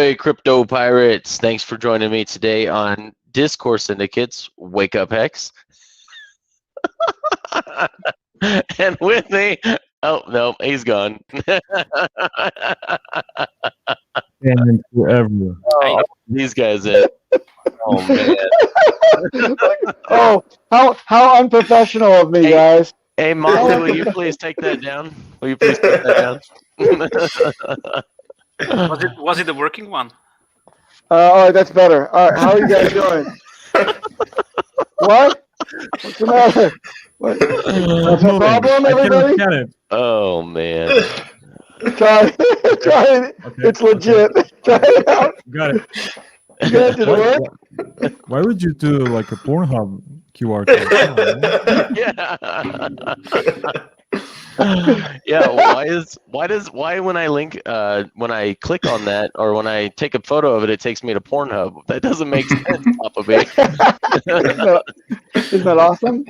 Ahoy, crypto pirates. Thanks for joining me today on Discourse Syndicate's Wake Up Hex. And with me, oh, no, he's gone. And forever. Oh, these guys in. Oh, man. Oh, how unprofessional of me, guys. Hey, Molly, will you please take that down? Will you please put that down? Was it the working one? All right, that's better. All right, how are you guys doing? What? What's the matter? What's the problem, everybody? Oh, man. Try it. Okay, It's legit. Try it out. Got it. Did it work? Why would you do like a Pornhub QR code? Yeah. Why when I click on that or when I take a photo of it, it takes me to Pornhub? That doesn't make sense, Papa B. Isn't that awesome?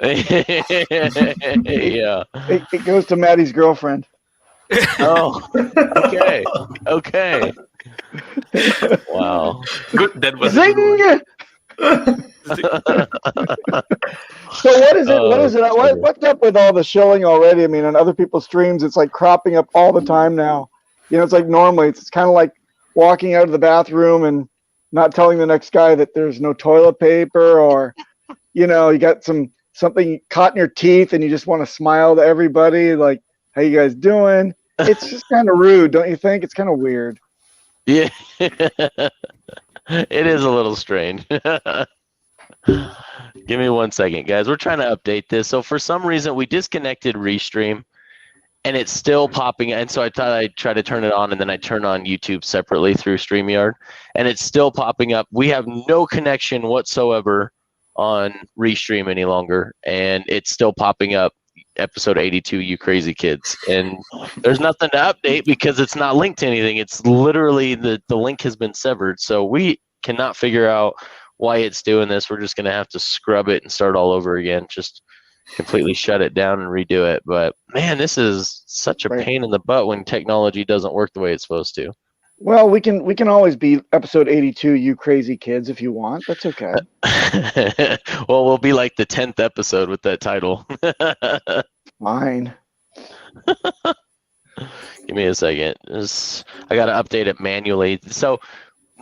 Yeah. It goes to Maddie's girlfriend. Oh. Okay. Wow. Good. That was Zing! So what is it? What's up with all the shilling already? I mean, on other people's streams, it's like cropping up all the time now. You know, it's like normally it's kind of like walking out of the bathroom and not telling the next guy that there's no toilet paper, or you know, you got something caught in your teeth and you just want to smile to everybody, like, "How you guys doing?" It's just kind of rude, don't you think? It's kind of weird. Yeah. It is a little strange. Give me 1 second, guys. We're trying to update this. So for some reason, we disconnected Restream, and it's still popping. And so I thought I'd try to turn it on, and then I turn on YouTube separately through StreamYard, and it's still popping up. We have no connection whatsoever on Restream any longer, and it's still popping up. Episode 82, you crazy kids. And there's nothing to update because it's not linked to anything. It's literally the link has been severed. So we cannot figure out why it's doing this. We're just going to have to scrub it and start all over again. Just completely shut it down and redo it. But man, this is such a pain in the butt when technology doesn't work the way it's supposed to. Well, we can always be episode 82, you crazy kids, if you want. That's okay. Well, we'll be like the 10th episode with that title. Fine. Give me a second. I got to update it manually. So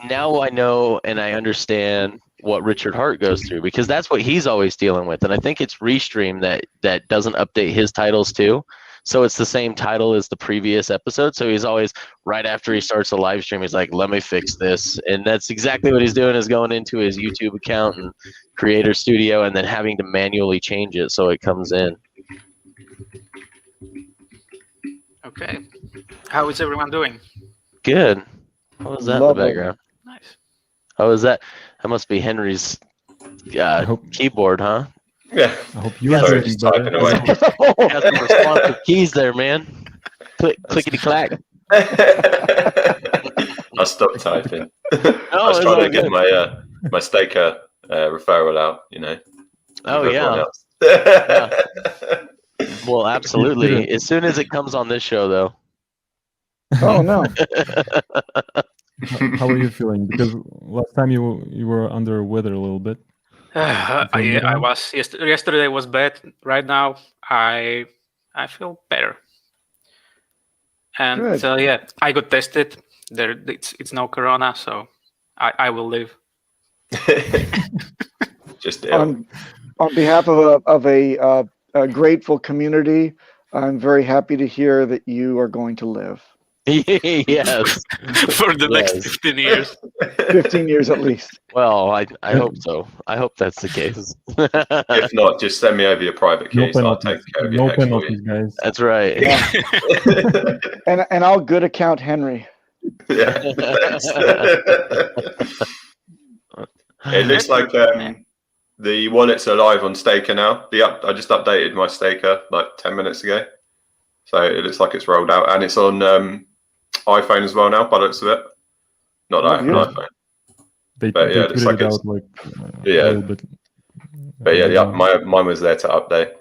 now I know and I understand what Richard Hart goes through, because that's what he's always dealing with. And I think it's Restream that doesn't update his titles too. So it's the same title as the previous episode. So he's always, right after he starts a live stream, he's like, let me fix this. And that's exactly what he's doing, is going into his YouTube account and Creator Studio and then having to manually change it so it comes in. Okay. How is everyone doing? Good. What was that in the background? Nice. How was that? That must be Henry's keyboard, huh? Yeah. I hope you guys just typing away. Got some responsive keys there, man. Clickety clack. I stopped typing. I was trying to get my Staker referral out, you know. Oh, yeah. Yeah. Well, absolutely. As soon as it comes on this show, though. Oh, no. How are you feeling? Because last time you were under weather a little bit. I was yesterday was bad. Right now, I feel better. And yeah, I got tested. It's no corona, so I will live. Just on behalf of a grateful community, I'm very happy to hear that you are going to live. Yes. For the next 15 years. 15 years at least. Well, I hope so. I hope that's the case. If not, just send me over your private keys. I'll take care of your hex for you. Guys. That's right. Yeah. and I'll good account Henry. Yeah. It looks like the wallets are live on Staker now. I just updated my Staker like 10 minutes ago. So it looks like it's rolled out, and it's on iPhone as well now, by the looks of it. Not iPhone. But yeah, it looks like it's like, yeah. A little bit, but yeah, mine was there to update.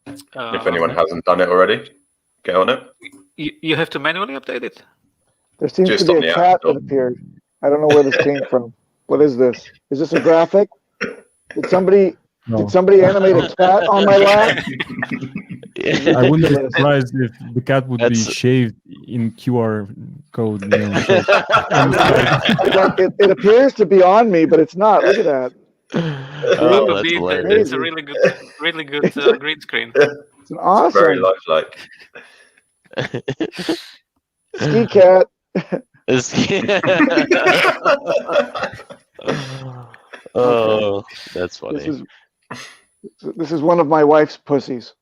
If anyone hasn't done it already, get on it. You have to manually update it? There seems Just to be on a the cat App Store. that appeared. I don't know where this came from. What is this? Is this a graphic? Did somebody animate a cat on my lap? I wouldn't be surprised if the cat would be shaved in QR code. It appears to be on me, but it's not. Look at that. It's a really good green screen. It's an awesome. It's very lifelike. Ski cat. Oh, that's funny. This is one of my wife's pussies.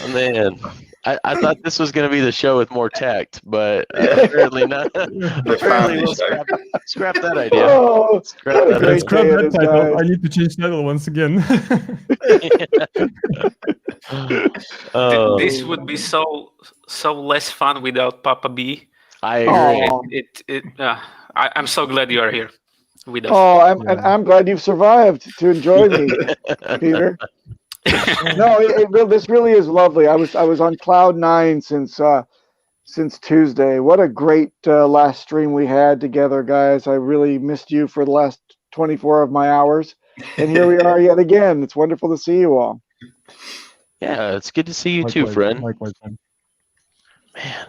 Man, I thought this was going to be the show with more tact, but apparently not. Apparently we'll scrap that idea. Oh, scrap that title. I need to change title once again. This would be so less fun without Papa B. I agree. I'm so glad you are here with us. Oh, I'm glad you've survived to enjoy me, Peter. No, this really is lovely. I was on cloud 9 since Tuesday. What a great last stream we had together, guys. I really missed you for the last 24 of my hours, and here we are yet again. It's wonderful to see you all. Yeah, it's good to see you too, friend. Likewise. Man,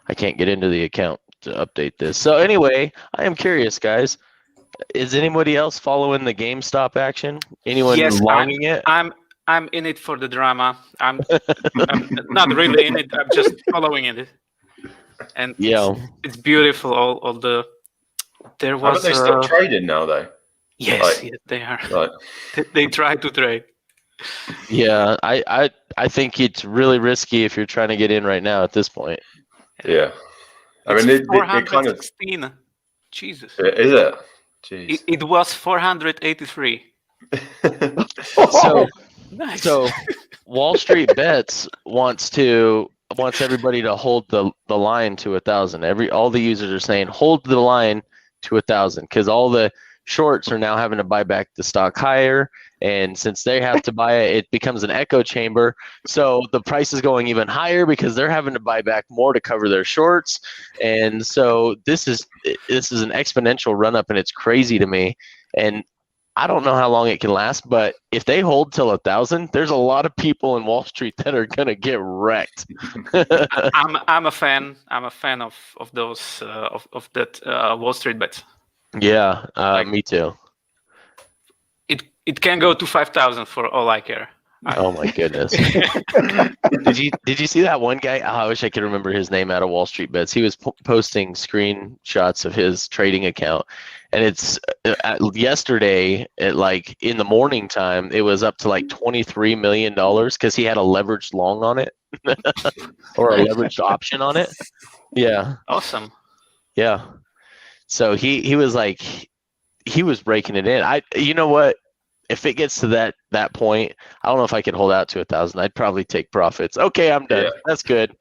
I can't get into the account to update this. So anyway, I am curious, guys. Is anybody else following the GameStop action? Anyone longing it? I'm in it for the drama. I'm not really in it. I'm just following it, and it's beautiful. All the there was. Haven't they stopped trading now, though? Yes, they are. Right. They try to trade. Yeah, I think it's really risky if you're trying to get in right now at this point. Yeah, I mean it kind of. Jesus. Is it? Jeez. It was 483. Nice. So WallStreetBets wants everybody to hold the line to 1,000. All the users are saying hold the line to 1,000 because all the shorts are now having to buy back the stock higher, and since they have to buy it, it becomes an echo chamber. So the price is going even higher because they're having to buy back more to cover their shorts, and so this is an exponential run up, and it's crazy to me. And I don't know how long it can last, but if they hold till 1,000, there's a lot of people in Wall Street that are gonna get wrecked. I'm a fan. I'm a fan of those of that WallStreetBets. Yeah, me too. It can go to 5,000 for all I care. Oh my goodness! Did you see that one guy? Oh, I wish I could remember his name out of WallStreetBets. He was posting screenshots of his trading account, and it's yesterday at like in the morning time. It was up to like $23 million because he had a leveraged long on it, or a leveraged option on it. Yeah. Awesome. Yeah. So he was like, he was breaking it in. You know what? If it gets to that point, I don't know if I could hold out to 1,000. I'd probably take profits. Okay, I'm done. Yeah. That's good.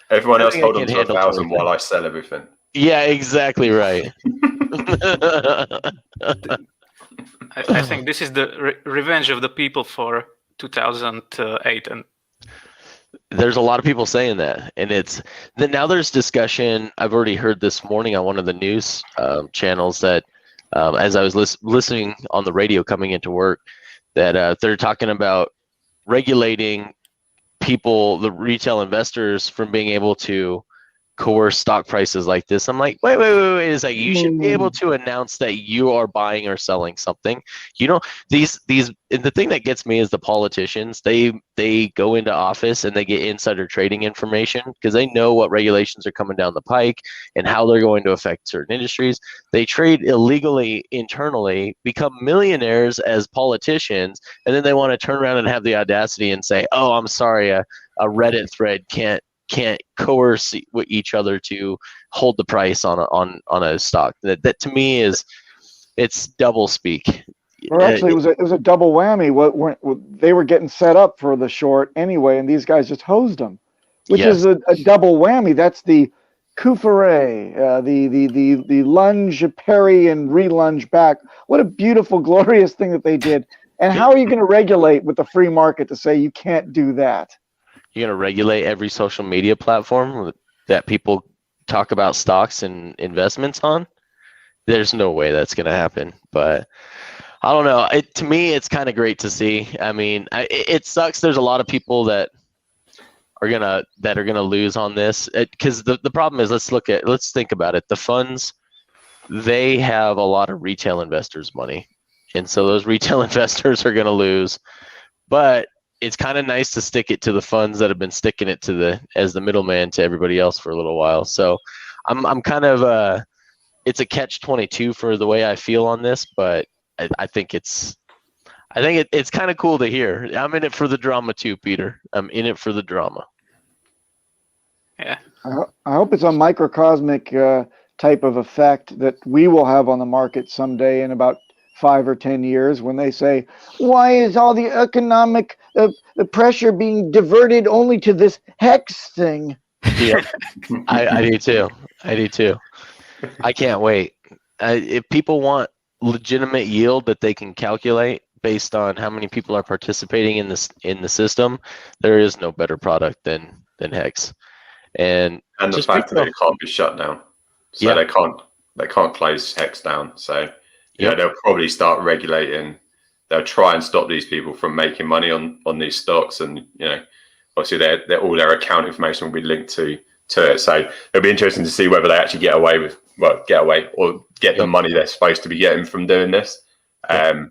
Everyone else hold on to 1,000 while I sell everything. Yeah, exactly right. I think this is the revenge of the people for 2008 and. There's a lot of people saying that, and now there's discussion. I've already heard this morning on one of the news channels that as I was listening on the radio coming into work, that they're talking about regulating people, the retail investors, from being able to coerce stock prices like this. I'm like, wait. It's like you should be able to announce that you are buying or selling something. You know, these and the thing that gets me is the politicians. They go into office and they get insider trading information because they know what regulations are coming down the pike and how they're going to affect certain industries. They trade illegally internally, become millionaires as politicians, and then they want to turn around and have the audacity and say, "Oh, I'm sorry, a Reddit thread can't coerce with each other to hold the price on a stock." That to me it's double speak. Or actually, it was a double whammy. They were getting set up for the short anyway, and these guys just hosed them, which is a double whammy. That's the coup fourré, the lunge, parry, and re-lunge back. What a beautiful, glorious thing that they did. And how are you going to regulate with the free market to say you can't do that? you're gonna regulate every social media platform that people talk about stocks and investments on. There's no way that's gonna happen. But I don't know. To me, it's kind of great to see. I mean, it sucks. There's a lot of people that are gonna lose on this, because the problem is, let's think about it. The funds, they have a lot of retail investors' money, and so those retail investors are gonna lose. But it's kind of nice to stick it to the funds that have been sticking it to as the middleman to everybody else for a little while. So I'm kind of it's a catch-22 for the way I feel on this, but I think it's kind of cool to hear. I'm in it for the drama too, Peter. I'm in it for the drama. Yeah. I hope it's a microcosmic type of effect that we will have on the market someday in about 5 or 10 years, when they say, why is all the economic the pressure being diverted only to this hex thing? Yeah, I do too. I can't wait. If people want legitimate yield that they can calculate based on how many people are participating in the system, there is no better product than hex. And the fact that it can't be shut down, so they can't close hex down. So they'll probably start regulating. They'll try and stop these people from making money on these stocks, and obviously all their account information will be linked to it. So it'll be interesting to see whether they actually get away or get the money they're supposed to be getting from doing this. Like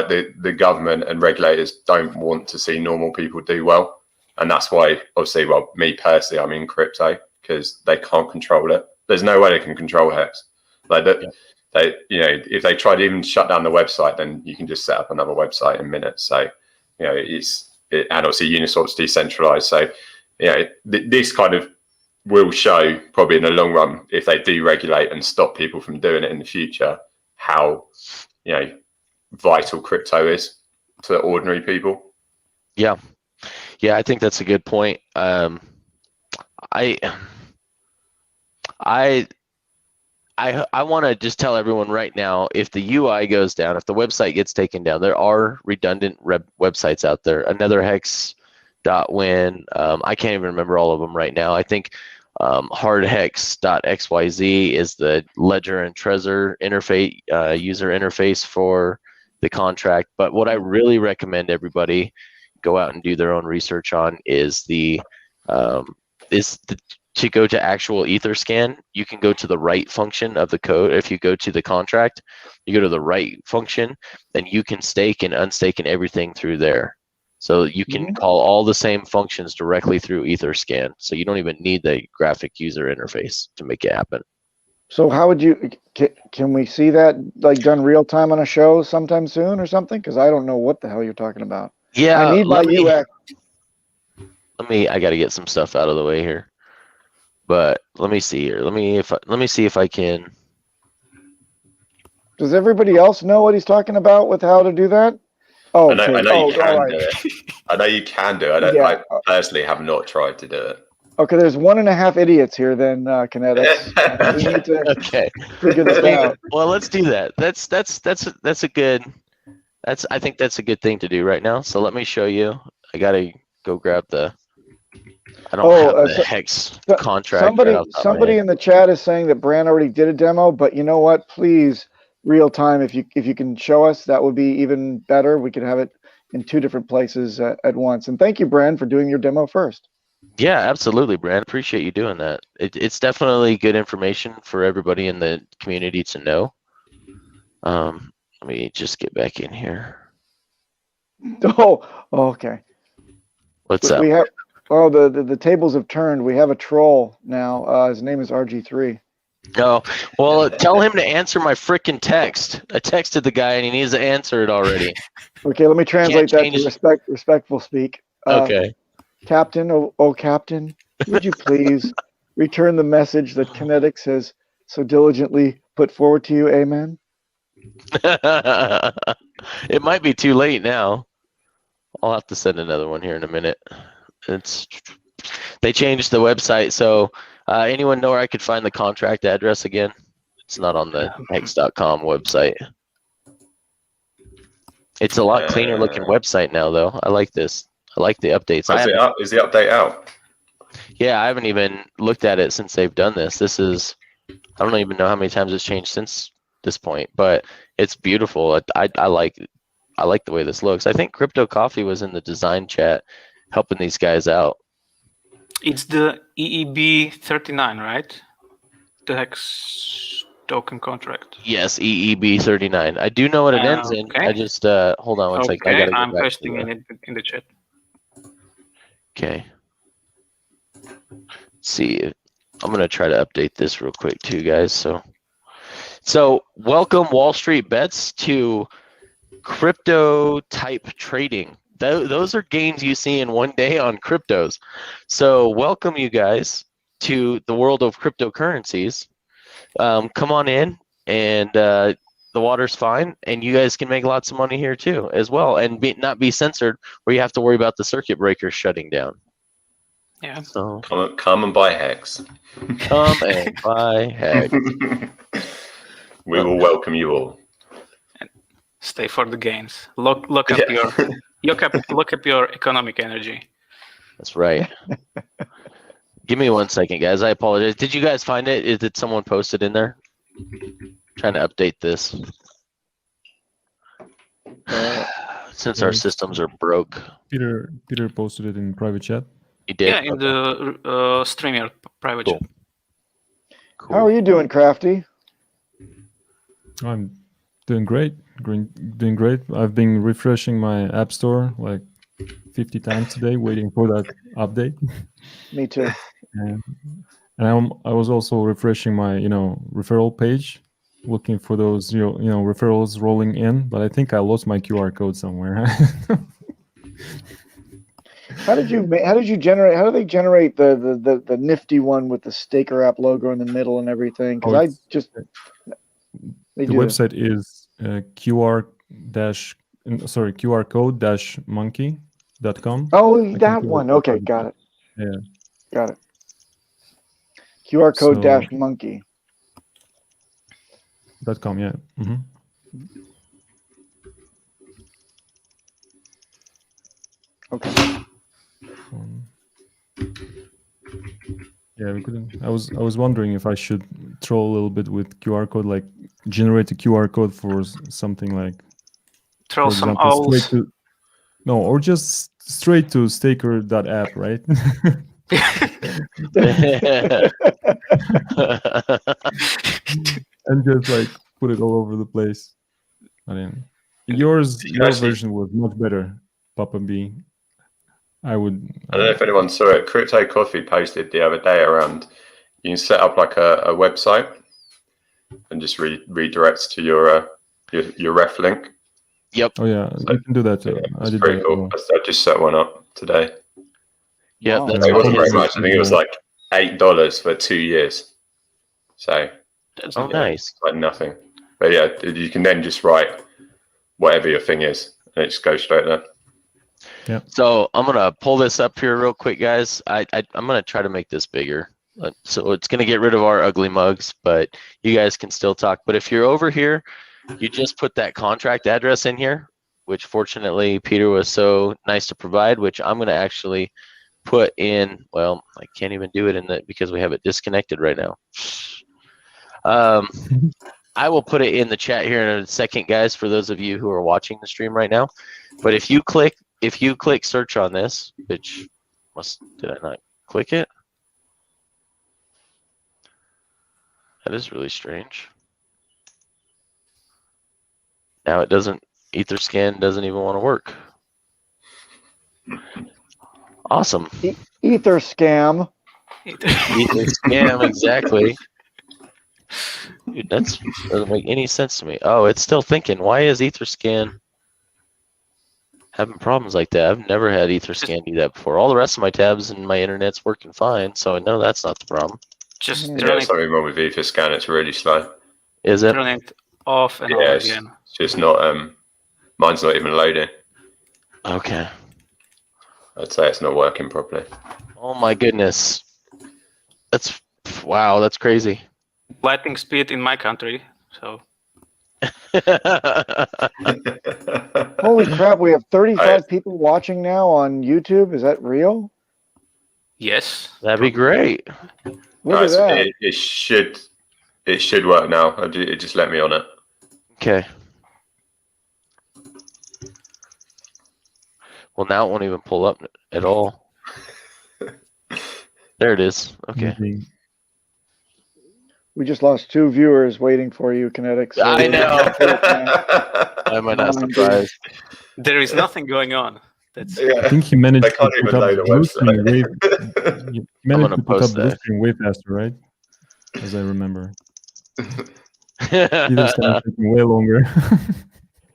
the government and regulators don't want to see normal people do well, and that's why, obviously, me personally, I'm in crypto, because they can't control it. There's no way they can control hex. Like that. If they try to even shut down the website, then you can just set up another website in minutes. So, and obviously Uniswap's decentralized. So, this kind of will show probably in the long run, if they deregulate and stop people from doing it in the future, how, vital crypto is to ordinary people. Yeah, I think that's a good point. I want to just tell everyone right now, if the UI goes down, if the website gets taken down, there are redundant websites out there. Another hex.win. I can't even remember all of them right now. I think hardhex.xyz is the ledger and Trezor interface, user interface for the contract. But what I really recommend everybody go out and do their own research on is to go to actual Etherscan. You can go to the write function of the code. If you go to the contract, you go to the write function, and you can stake and unstake and everything through there. So you can call all the same functions directly through Etherscan. So you don't even need the graphic user interface to make it happen. So how would you, can we see that like done real time on a show sometime soon or something? Because I don't know what the hell you're talking about. Yeah, I need my UX. I got to get some stuff out of the way here. But let me see here. Let me see if I can. Does everybody else know what he's talking about with how to do that? Oh, I know you can do it. I know you can do it. I personally have not tried to do it. Okay, there's 1.5 idiots here then, KNTX. We need to figure this out. Well, let's do that. I think that's a good thing to do right now. So let me show you. I gotta go grab I don't have the hex contract. Somebody in the chat is saying that Bran already did a demo, but you know what? Please, real time, if you can show us, that would be even better. We could have it in 2 different places at once. And thank you, Bran, for doing your demo first. Yeah, absolutely, Bran. Appreciate you doing that. It's definitely good information for everybody in the community to know. Let me just get back in here. Oh, okay. What's up? We have. Oh, the tables have turned. We have a troll now. His name is RG3. Oh, well, tell him to answer my freaking text. I texted the guy and he needs to answer it already. Okay, let me translate that to respectful speak. Okay. Captain, oh Captain, would you please return the message that KNTX has so diligently put forward to you? Amen. It might be too late now. I'll have to send another one here in a minute. They changed the website, so anyone know where I could find the contract address again? It's not on the hex.com website. It's a lot cleaner looking website now, though. I like this. I like the updates. Is the update out? Yeah, I haven't even looked at it since they've done this. I don't even know how many times it's changed since this point, but it's beautiful. I like the way this looks. I think Crypto Coffee was in the design chat helping these guys out. It's the EEB39, right? The hex token contract. Yes, EEB39. I do know what it ends in. I just hold on one second. I gotta I'm get back pasting in the chat. Okay. Let's see. I'm gonna try to update this real quick too, guys. So welcome WallStreetBets to crypto type trading. Those are gains you see in one day on cryptos. So welcome you guys to the world of cryptocurrencies. Come on in, and the water's fine, and you guys can make lots of money here too as well, and not be censored where you have to worry about the circuit breaker shutting down. Yeah. So come and buy hex. Come and buy hex. We will welcome you all. And stay for the gains. Look up your economic energy. That's right. Give me 1 second, guys. I apologize. Did you guys find it? Did someone post it in there? Trying to update this. Since our systems are broke. Peter posted it in private chat. He did? Yeah, in the StreamYard private chat. Cool. How are you doing, Crafty? I'm doing great. Doing great. I've been refreshing my app store like 50 times today, waiting for that update. Me too. And I was also refreshing my referral page, looking for those referrals rolling in. But I think I lost my QR code somewhere. How do they generate the nifty one with the Staker app logo in the middle and everything? Because the website is QR code-monkey.com. Oh, that one. Okay, got it. Yeah, got it. QR code -monkey.com. Yeah. Mm-hmm. Okay. Yeah, we couldn't. I was wondering if I should troll a little bit with QR code, like generate a QR code for something like throw some owls. Or just straight to staker.app, right? And just like put it all over the place. I mean, your version was much better, Papa B. I don't know if anyone saw it. Crypto Coffee posted the other day around. You can set up like a website and just redirects to your ref link. Yep. Oh yeah, so, you can do that too. Yeah, I did pretty that cool. I just set one up today. Yeah, wow. It wasn't very much. I think it was like $8 for 2 years. So that's nice. Like nothing. But yeah, you can then just write whatever your thing is, and it just goes straight there. Yeah. So I'm gonna pull this up here real quick, guys. I'm gonna try to make this bigger, so it's gonna get rid of our ugly mugs, but you guys can still talk. But if you're over here, you just put that contract address in here, which fortunately Peter was so nice to provide. Which I'm gonna actually put in. Well, I can't even do it in that because we have it disconnected right now. I will put it in the chat here in a second, guys, for those of you who are watching the stream right now. But if you click search on this, which did I not click it? That is really strange. Now it doesn't, Etherscan doesn't even want to work. Awesome. Ether scam. Ether scam, exactly. Dude, that doesn't make any sense to me. Oh, it's still thinking. Why is Etherscan having problems like that? I've never had Etherscan do that before. All the rest of my tabs and my internet's working fine, so I know that's not the problem. Just there's something wrong with Etherscan. It's really slow. Is it? Turn it off and on again. It's just not. Mine's not even loading. Okay. I'd say it's not working properly. Oh my goodness. Wow, that's crazy. Lightning speed in my country, so. Holy crap! We have 35 people watching now on YouTube. Is that real? Yes. That'd be great. Look at that. It should work now. It just let me on it. Okay. Well, now it won't even pull up at all. There it is. Okay. We just lost 2 viewers waiting for you, KNTX. I know. Am I not surprised? There is nothing going on. That's. I think he managed They to can't put even up load the a blue website. screen way. He managed to put post up blue that. screen way faster, right? As I remember. Either's kind of taking way longer.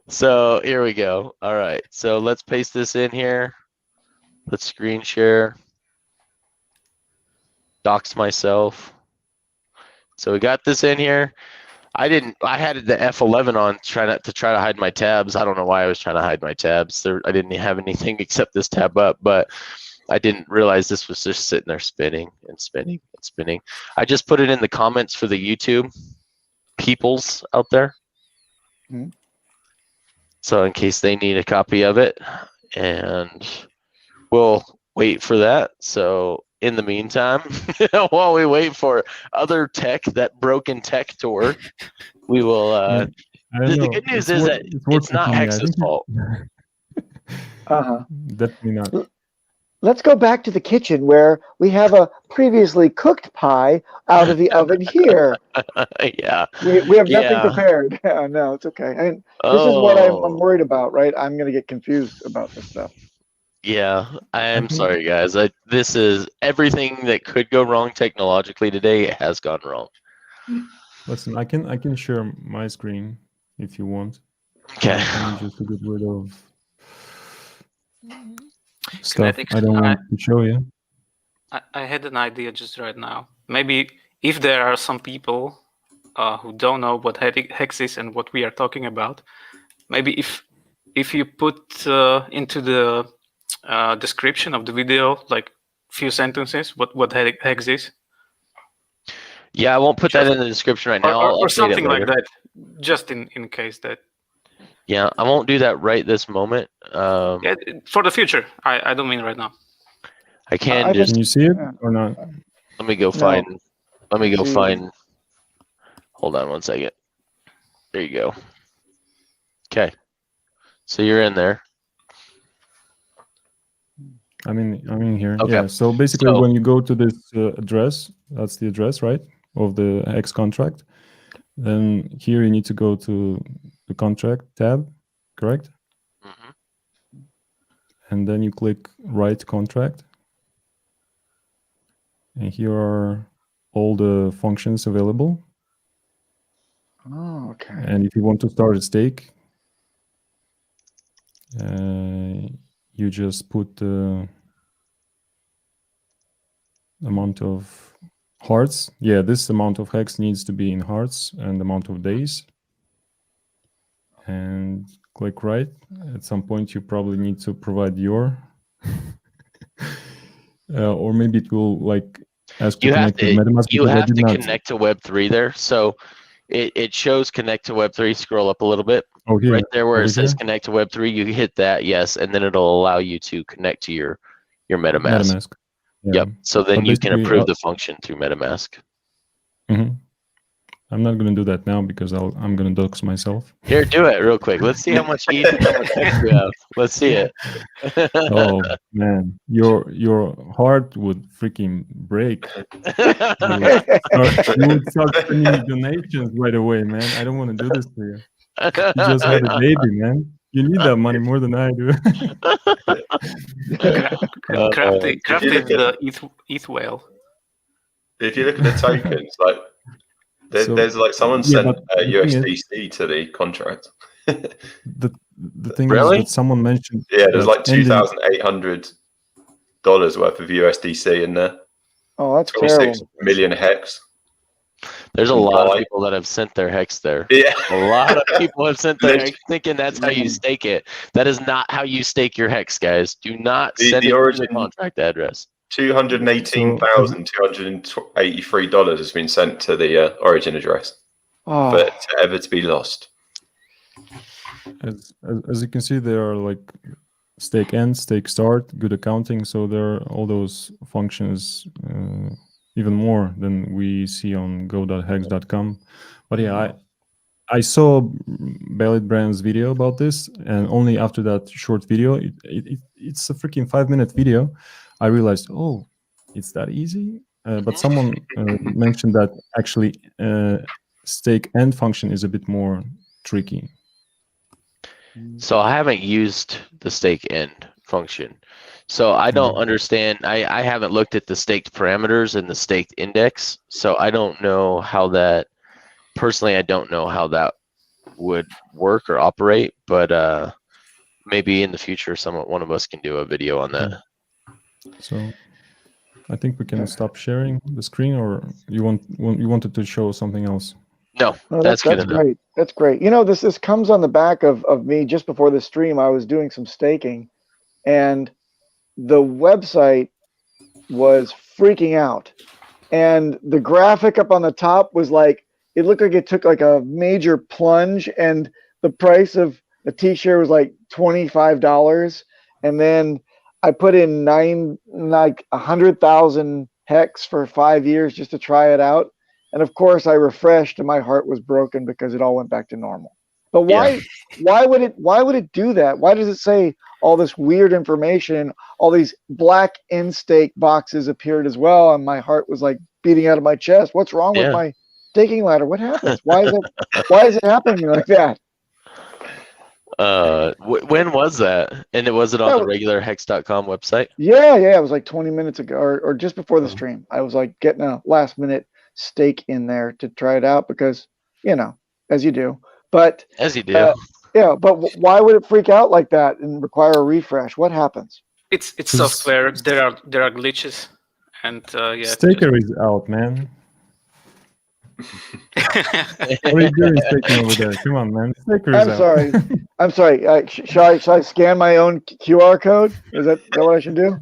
So here we go. All right. So let's paste this in here. Let's screen share. Dox myself. So we got this in here. I had the F11 on to try to hide my tabs. I don't know why I was trying to hide my tabs. I didn't have anything except this tab up, but I didn't realize this was just sitting there spinning and spinning and spinning. I just put it in the comments for the YouTube peoples out there. Mm-hmm. So in case they need a copy of it, and we'll wait for that. So in the meantime, while we wait for other tech, that broken tech tour, we will. The good news is that it's not Hex's fault. Definitely not. Let's go back to the kitchen where we have a previously cooked pie out of the oven here. Yeah. We have nothing prepared. No, it's okay. I mean, this is what I'm worried about, right? I'm going to get confused about this stuff. Yeah, I am sorry, guys. This is everything that could go wrong technologically today. It has gone wrong. Listen, I can share my screen if you want. Okay. Just to get rid of stuff KNTX, I don't want to show you. I had an idea just right now. Maybe if there are some people who don't know what Hex is and what we are talking about, maybe if you put into the description of the video like few sentences what Hex is. Yeah, I won't put that in the description right now. Or something like that, just in case that. Yeah, I won't do that right this moment. Yeah, for the future. I don't mean right now. I can Can you see it or not? Let me go find. Let me go find. Hold on one second. There you go. Okay. So you're in there. I'm in here. Okay. Yeah. So basically, when you go to this address, that's the address, right, of the Hex contract. Then here you need to go to the contract tab, correct? Mm-hmm. And then you click write contract. And here are all the functions available. Oh, okay. And if you want to start a stake, you just put the amount of hearts. Yeah, this amount of Hex needs to be in hearts and amount of days. And click write. At some point, you probably need to provide your, or maybe it will like ask you to connect with MetaMask. You have to connect to Web3 there. So it shows connect to Web3. Scroll up a little bit. Oh, here. Right there where it says here? connect to Web3, you hit that, yes, and then it'll allow you to connect to your MetaMask. Yeah. Yep. So then But you can basically, approve the function through MetaMask. Mm-hmm. I'm not going to do that now because I'm going to dox myself. Here, do it real quick. Let's see how much ETH you have. Let's see it. Oh man, your heart would freaking break. You would start sending donations right away, man. I don't want to do this to you. You just had a baby, man. You need that money more than I do. Crafty is the ETH whale. If you look at the tokens, like there's like someone sent USDC to the contract. The thing is that someone mentioned. Yeah, there's like $2,800 worth of USDC in there. Oh, that's 26 terrible. million Hex. There's a lot of people that have sent their Hex there. Yeah. A lot of people have sent their Hex thinking that's how you stake it. That is not how you stake your Hex, guys. Do not send it to the contract address. $218,283 has been sent to the origin address for it to ever to be lost. As you can see, there are like stake end, stake start, good accounting. So there are all those functions, even more than we see on go.hex.com. But yeah, I saw Ballot Brand's video about this, and only after that short video, it's a freaking 5-minute video, I realized, oh, it's that easy. But someone mentioned that actually stake end function is a bit more tricky. So I haven't used the stake end function. So I don't understand. I haven't looked at the staked parameters and the staked index. So I don't know how that, personally, I don't know how that would work or operate, but maybe in the future, one of us can do a video on that. So I think we can stop sharing the screen, or you wanted to show something else? No, Oh, that's good enough. great. That's great. You know, this comes on the back of me. Just before the stream, I was doing some staking, and the website was freaking out. And the graphic up on the top was like, it looked like it took like a major plunge, and the price of a t-shirt was like $25. And then I put in 100,000 hex for 5 years just to try it out. And of course I refreshed and my heart was broken because it all went back to normal. But why would it do that? Why does it say all this weird information? All these black end stake boxes appeared as well, and my heart was like beating out of my chest. What's wrong with my staking ladder? What happens? Why is it happening like that? When was that? And was it on the regular hex.com website? Yeah, it was like 20 minutes ago, or just before the stream. I was like getting a last minute stake in there to try it out because, you know, as you do. But as you do. Yeah, but why would it freak out like that and require a refresh? What happens? It's software. There are glitches, and Staker is out, man. What are you doing staking over there? Come on, man. Staker is out. I'm sorry. Should I scan my own QR code? Is that what I should do?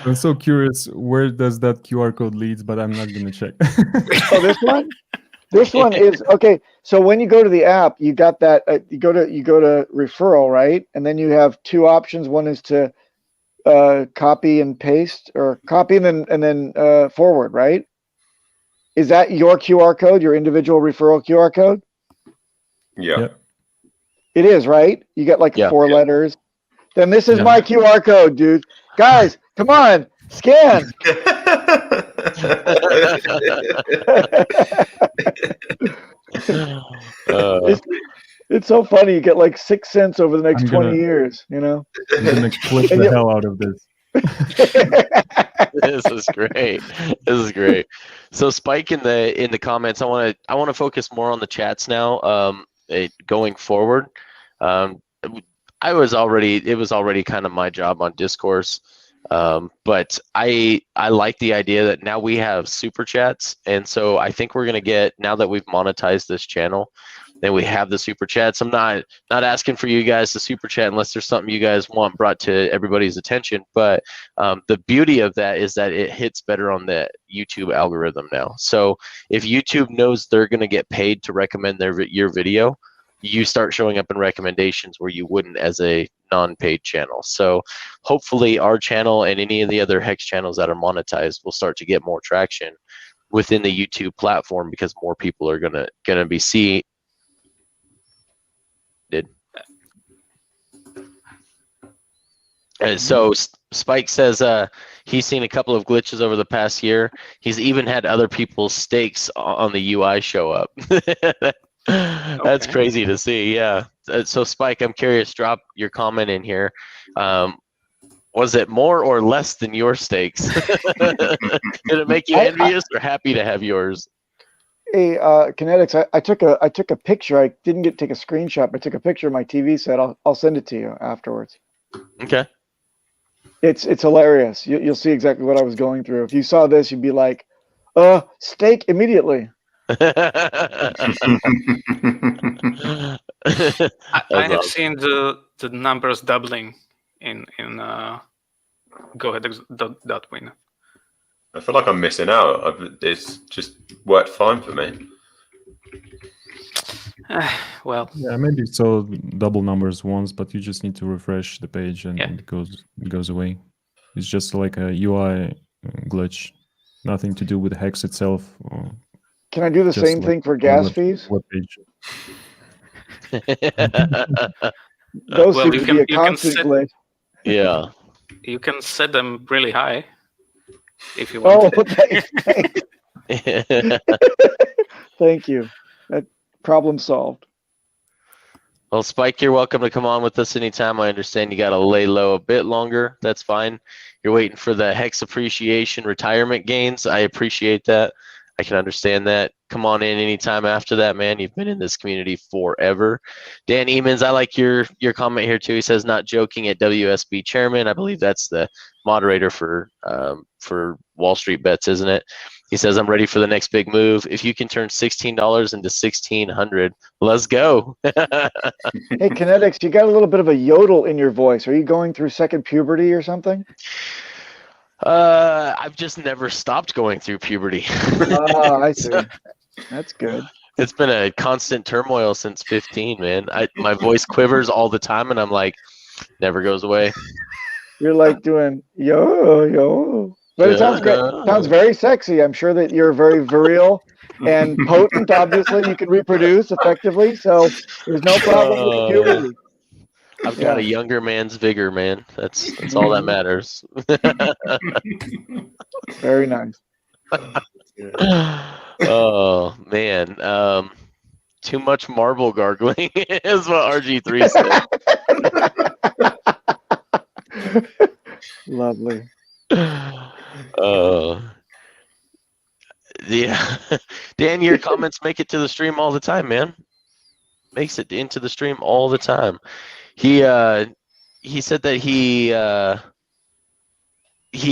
I'm so curious. Where does that QR code leads? But I'm not gonna check. Oh, this one. This one is okay. So when you go to the app, you got that. You go to referral, right? And then you have two options. One is to copy and paste, or copy and then forward, right? Is that your QR code, your individual referral QR code? Yeah. It is, right? You got like 4 letters. Then this is my QR code, dude. Guys, come on, scan. It's so funny. You get like 6 cents over the next 20 years, you know? I'm gonna clip the hell out of this. This is great. This is great. So Spike in the comments, I want to focus more on the chats now. Going forward, it was already kind of my job on Discourse. But I like the idea that now we have super chats, and so I think we're gonna get, now that we've monetized this channel, then we have the super chats. I'm not asking for you guys to super chat unless there's something you guys want brought to everybody's attention. But the beauty of that is that it hits better on the YouTube algorithm now. So if YouTube knows they're gonna get paid to recommend your video, you start showing up in recommendations where you wouldn't as a non-paid channel. So hopefully our channel and any of the other Hex channels that are monetized will start to get more traction within the YouTube platform, because more people are gonna be seeing. And so Spike says he's seen a couple of glitches over the past year. He's even had other people's stakes on the UI show up. That's crazy to see. Yeah. So Spike, I'm curious, drop your comment in here. Was it more or less than your stakes? Did it make you envious or happy to have yours? Hey, KNTX, I took a picture. I didn't take a screenshot, but I took a picture of my TV set. I'll send it to you afterwards. Okay. It's hilarious. You'll see exactly what I was going through. If you saw this, you'd be like, stake immediately. I have seen the numbers doubling in Go Ahead .win. I feel like I'm missing out. It's just worked fine for me. Well, Yeah, maybe so double numbers once, but you just need to refresh the page and Yeah. it goes away. It's just like a UI glitch, nothing to do with hex itself. Or Can I do the just same like thing for on gas web- fees? web page. Those well, seem you to can be a you can constant set glitch. Yeah. you can set them really high if you want. Oh, thanks. Thank you. That problem solved. Well, Spike, you're welcome to come on with us anytime. I understand you got to lay low a bit longer. That's fine. You're waiting for the hex appreciation retirement gains. I appreciate that. I can understand that. Come on in anytime after that, man. You've been in this community forever. Dan Emans, I like your comment here too. He says, not joking at WSB chairman. I believe that's the moderator for WallStreetBets, isn't it? He says, I'm ready for the next big move. If you can turn $16 into $1,600, let's go. Hey, KNTX, you got a little bit of a yodel in your voice. Are you going through second puberty or something? I've just never stopped going through puberty. Ah, I see. That's good. It's been a constant turmoil since 15, man. My voice quivers all the time, and I'm like, never goes away. You're like doing yo. But it sounds great. Sounds very sexy. I'm sure that you're very virile and potent. Obviously, you can reproduce effectively, so there's no problem with the puberty. I've got a younger man's vigor, man. That's all that matters. Very nice. Oh man. Too much marble gargling is what RG3 said. Lovely. Yeah. Dan, your comments make it to the stream all the time, man. Makes it into the stream all the time. He said that he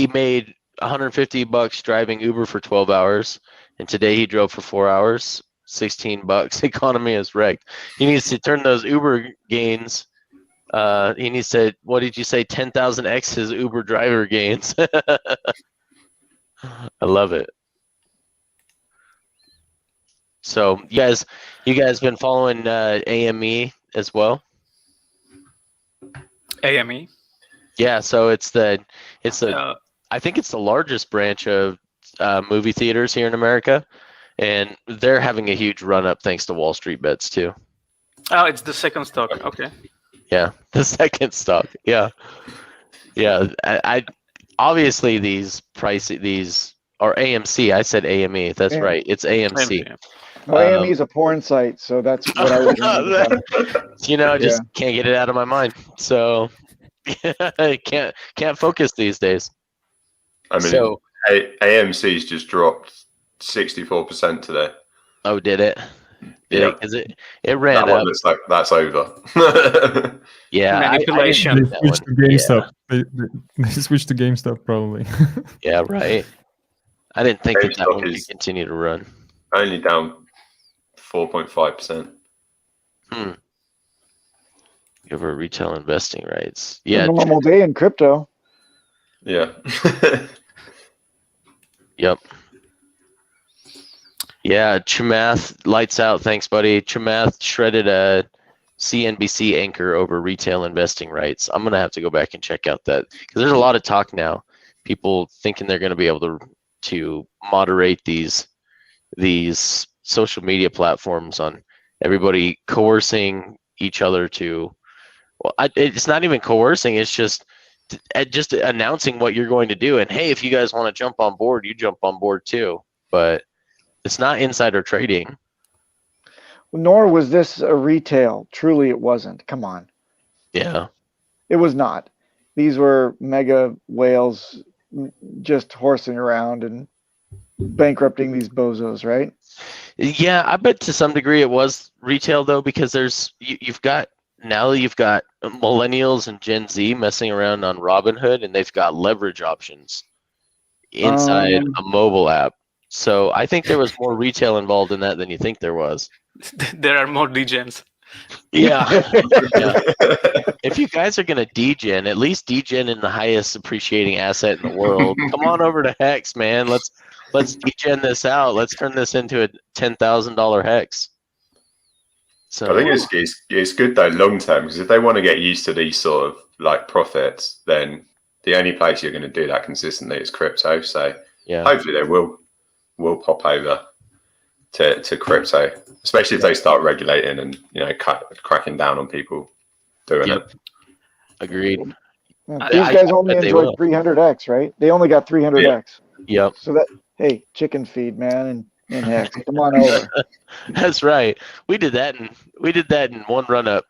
made $150 driving Uber for 12 hours, and today he drove for 4 hours, $16. Economy is wrecked. He needs to turn those Uber gains. He needs to, what did you say, 10,000x his Uber driver gains. I love it. So you guys been following AME as well? AME. Yeah, so it's the I think it's the largest branch of movie theaters here in America, and they're having a huge run up thanks to WallStreetBets too. Oh, it's the second stock. Okay. Yeah, the second stock. Yeah. I obviously these are AMC. I said AME. That's right. It's AMC. Well, AME is a porn site, so that's what I was about. Just can't get it out of my mind. So I can't focus these days. I mean, AMC's just dropped 64% today. Oh, did it? Yeah, because it ran that up. Looks like that's over. Yeah, manipulation. They switched to GameStop. They switched to GameStop probably. Yeah, right. I didn't think that GameStop one could continue to run. Only down 4.5%. Give her retail investing rights. Yeah. A normal day in crypto. Yeah. Yep. Yeah, Chamath, lights out. Thanks, buddy. Chamath shredded a CNBC anchor over retail investing rights. I'm going to have to go back and check out that, because there's a lot of talk now. People thinking they're going to be able to moderate these social media platforms on everybody coercing each other to, well, it's not even coercing. It's just announcing what you're going to do. And hey, if you guys want to jump on board, you jump on board too. But it's not insider trading. Nor was this a retail. Truly, it wasn't. Come on. Yeah. It was not. These were mega whales just horsing around and bankrupting these bozos, right? Yeah, I bet to some degree it was retail though, because you've got millennials and Gen Z messing around on Robinhood, and they've got leverage options inside a mobile app. So I think there was more retail involved in that than you think there was. There are more degens. Yeah. Yeah. If you guys are gonna degen, at least degen in the highest appreciating asset in the world. Come on over to Hex, man. Let's degen this out. Let's turn this into a $10,000 Hex. So I think it's good though long term, because if they want to get used to these sort of like profits, then the only place you're going to do that consistently is crypto. So yeah, hopefully they will pop over to crypto, especially if they start regulating and cracking down on people doing Yep. it. Agreed. Yeah, these guys only enjoyed 300x, right? They only got 300x. Yep. So that, hey, chicken feed, man, and Hex, come on over. That's right. We did that in one run up.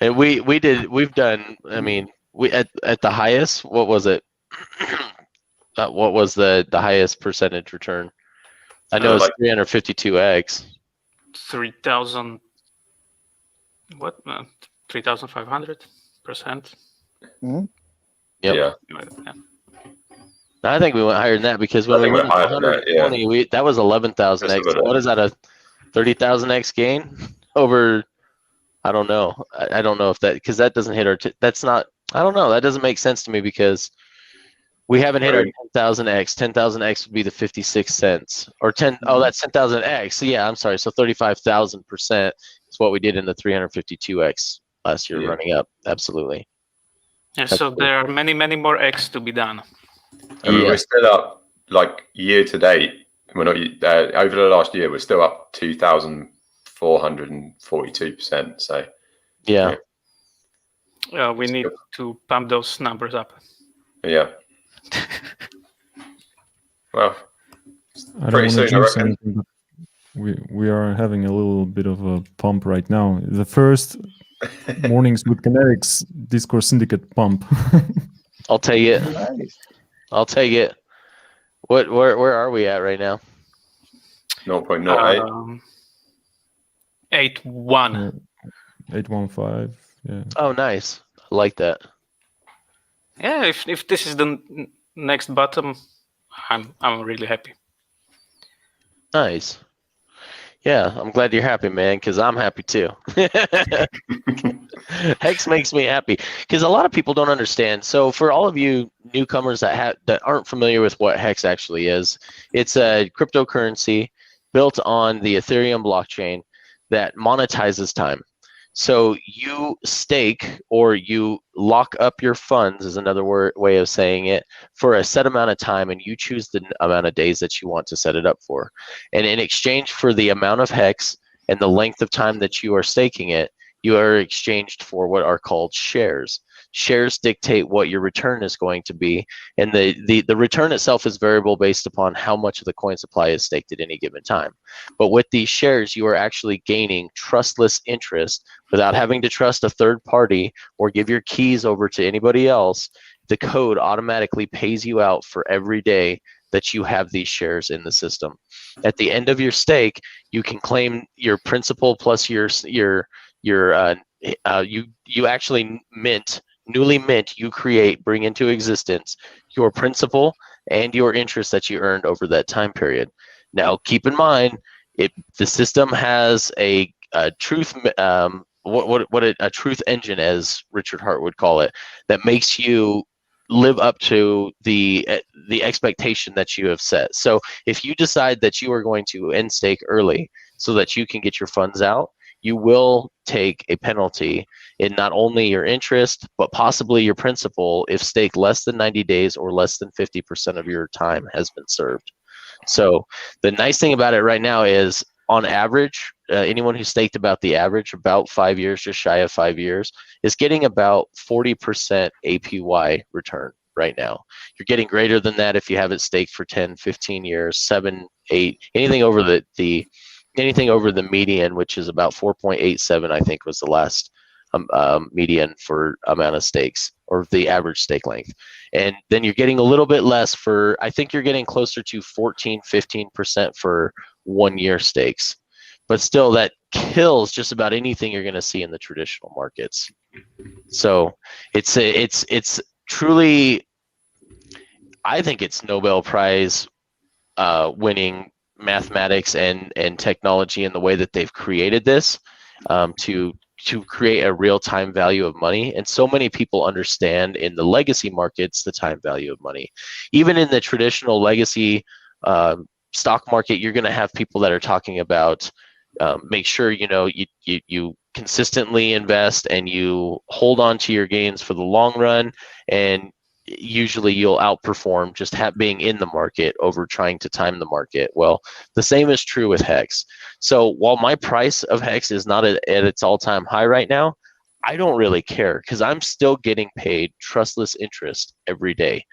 And we've done, I mean, we at the highest, what was it? What was the highest percentage return? I know it's 352x. 3,000. What? 3,500%. Mm-hmm. Yep. Yeah. I think we went higher than that, because when we went 120, that was 11,000x. What is that, a 30,000x gain over? I don't know. I don't know if that, because that doesn't hit our. That's not. I don't know. That doesn't make sense to me, because we haven't hit our 10,000x. 10,000x would be the 56 cents, or 10. Oh, that's 10,000x. So yeah, I'm sorry. So 35,000% is what we did in the 352x last year, running up. Absolutely. Yeah. So there are many more X to be done. I mean, we're still up, like, year to date. We're not over the last year. We're still up 2,442%. So yeah. We need to pump those numbers up. Yeah. Well, I don't want to jinx anything, but we are having a little bit of a pump right now. The first mornings with KNTX Discourse Syndicate pump. I'll take it. Nice. I'll take it. Where are we at right now? 0.08. 8.1. 815. Yeah. Oh, nice. I like that. Yeah, if this is the next bottom, I'm really happy. Nice. Yeah, I'm glad you're happy, man, because I'm happy too. Hex makes me happy, because a lot of people don't understand. So for all of you newcomers that aren't familiar with what Hex actually is, it's a cryptocurrency built on the Ethereum blockchain that monetizes time. So you stake, or you lock up your funds, is another way of saying it, for a set amount of time, and you choose the amount of days that you want to set it up for. And in exchange for the amount of Hex and the length of time that you are staking it, you are exchanged for what are called shares. Shares dictate what your return is going to be, and the return itself is variable based upon how much of the coin supply is staked at any given time. But with these shares, you are actually gaining trustless interest without having to trust a third party or give your keys over to anybody else. The code automatically pays you out for every day that you have these shares in the system. At the end of your stake, you can claim your principal plus you actually newly mint, you bring into existence your principal and your interest that you earned over that time period. Now, keep in mind, the system has a truth a truth engine, as Richard Hart would call it, that makes you live up to the expectation that you have set. So if you decide that you are going to end stake early so that you can get your funds out, you will take a penalty in not only your interest, but possibly your principal if stake less than 90 days or less than 50% of your time has been served. So the nice thing about it right now is, on average, anyone who staked about the average, about 5 years, just shy of 5 years, is getting about 40% APY return right now. You're getting greater than that if you have it staked for 10, 15 years, 7, 8, anything over anything over the median, which is about 4.87, I think was the last median for amount of stakes, or the average stake length. And then you're getting a little bit less for, I think you're getting closer to 14, 15% for 1 year stakes. But still, that kills just about anything you're going to see in the traditional markets. So it's truly, I think it's Nobel Prize winning mathematics and technology in the way that they've created this to create a real time value of money. And so many people understand in the legacy markets the time value of money. Even in the traditional legacy stock market, you're going to have people that are talking about make sure you consistently invest and you hold on to your gains for the long run, and usually you'll outperform just being in the market over trying to time the market. Well, the same is true with Hex. So while my price of Hex is not at its all-time high right now, I don't really care because I'm still getting paid trustless interest every day.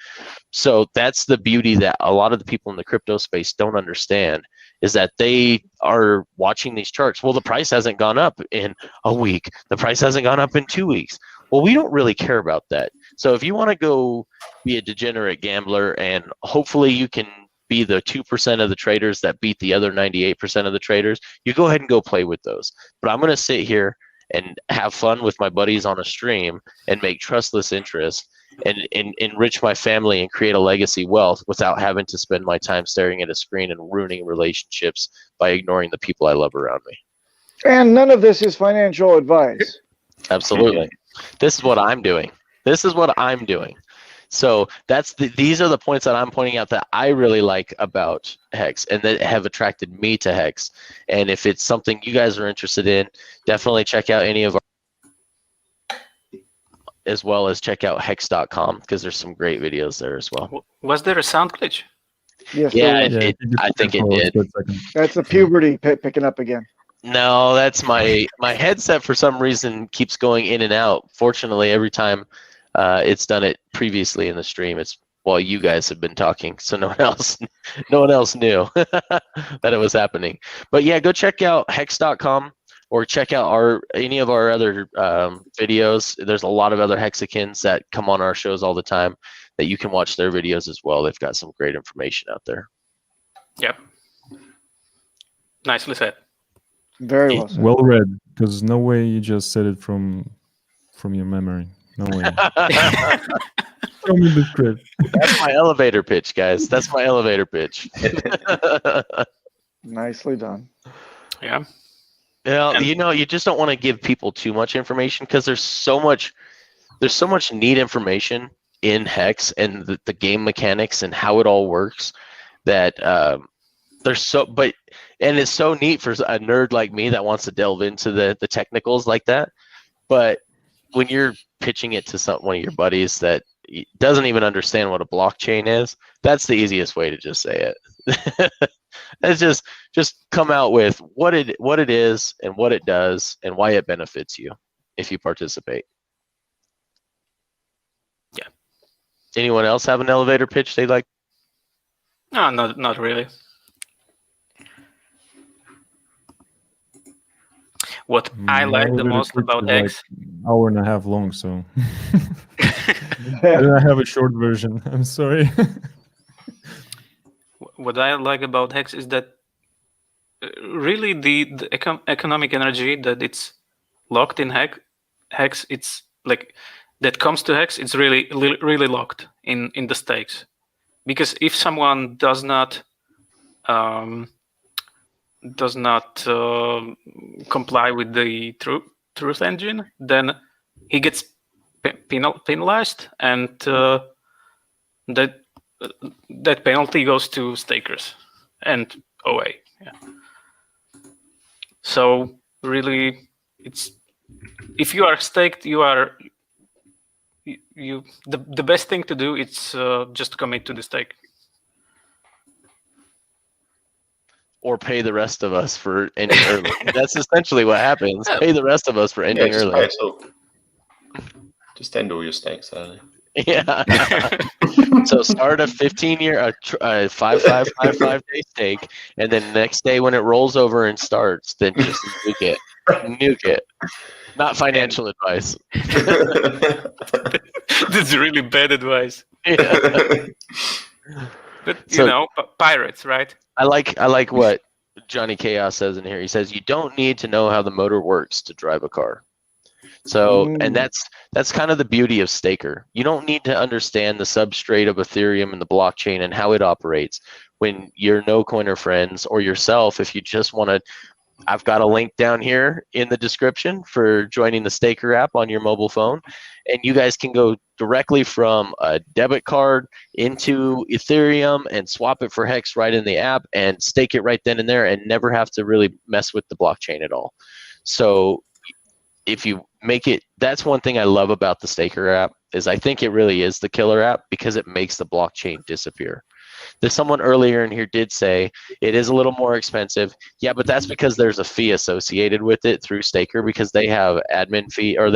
So that's the beauty that a lot of the people in the crypto space don't understand, is that they are watching these charts. Well, the price hasn't gone up in a week. The price hasn't gone up in 2 weeks. Well, we don't really care about that. So if you want to go be a degenerate gambler and hopefully you can be the 2% of the traders that beat the other 98% of the traders, you go ahead and go play with those. But I'm going to sit here and have fun with my buddies on a stream and make trustless interest and enrich my family and create a legacy wealth without having to spend my time staring at a screen and ruining relationships by ignoring the people I love around me. And none of this is financial advice. Absolutely. This is what I'm doing. This is what I'm doing. So these are the points that I'm pointing out that I really like about Hex and that have attracted me to Hex. And if it's something you guys are interested in, definitely check out any of our, as well as check out hex.com, because there's some great videos there as well. Was there a sound glitch? Yes. Yeah, I think it did. That's the puberty picking up again. No, that's my headset for some reason keeps going in and out. Fortunately, every time it's done it previously in the stream, it's while you guys have been talking, so no one else knew that it was happening. But yeah, go check out hex.com or check out any of our other videos. There's a lot of other Hexicans that come on our shows all the time that you can watch their videos as well. They've got some great information out there. Yep. Nicely said. Very well said. Well read, because no way you just said it from your memory. No way. Show me the script. That's my elevator pitch, guys. That's my elevator pitch. Nicely done. Yeah. Yeah, you just don't want to give people too much information because there's so much neat information in Hex and the game mechanics and how it all works that and it's so neat for a nerd like me that wants to delve into the technicals like that. But when you're pitching it to one of your buddies that doesn't even understand what a blockchain is, that's the easiest way to just say it. It's just come out with what it is and what it does and why it benefits you if you participate. Yeah. Anyone else have an elevator pitch they like? No, not really. What I like the most about Hex, like hour and a half long, so I have a short version. I'm sorry. What I like about Hex is that really the economic energy that it's locked in Hex, it's like that comes to Hex, it's really locked in the stakes. Because if someone does not comply with the truth engine, then he gets penalized, and that penalty goes to stakers and OA. Yeah. So really, it's if you are staked, the best thing to do is just commit to the stake. Or pay the rest of us for ending early. That's essentially what happens. Pay the rest of us for ending early. Just end all your stakes early. Yeah. So start a 15-year, a 5 day stake, and then next day when it rolls over and starts, then just nuke it. Not financial advice. This is really bad advice. Yeah. But you know, pirates, right? I like what Johnny Chaos says in here. He says you don't need to know how the motor works to drive a car. So, and that's kind of the beauty of Staker. You don't need to understand the substrate of Ethereum and the blockchain and how it operates. When your no-coiner friends or yourself, if you just want to I've got a link down here in the description for joining the Staker app on your mobile phone. And you guys can go directly from a debit card into Ethereum and swap it for Hex right in the app and stake it right then and there and never have to really mess with the blockchain at all. So if you make it, that's one thing I love about the Staker app is I think it really is the killer app because it makes the blockchain disappear. There's someone earlier in here did say it is a little more expensive. Yeah, but that's because there's a fee associated with it through Staker because they have admin fee or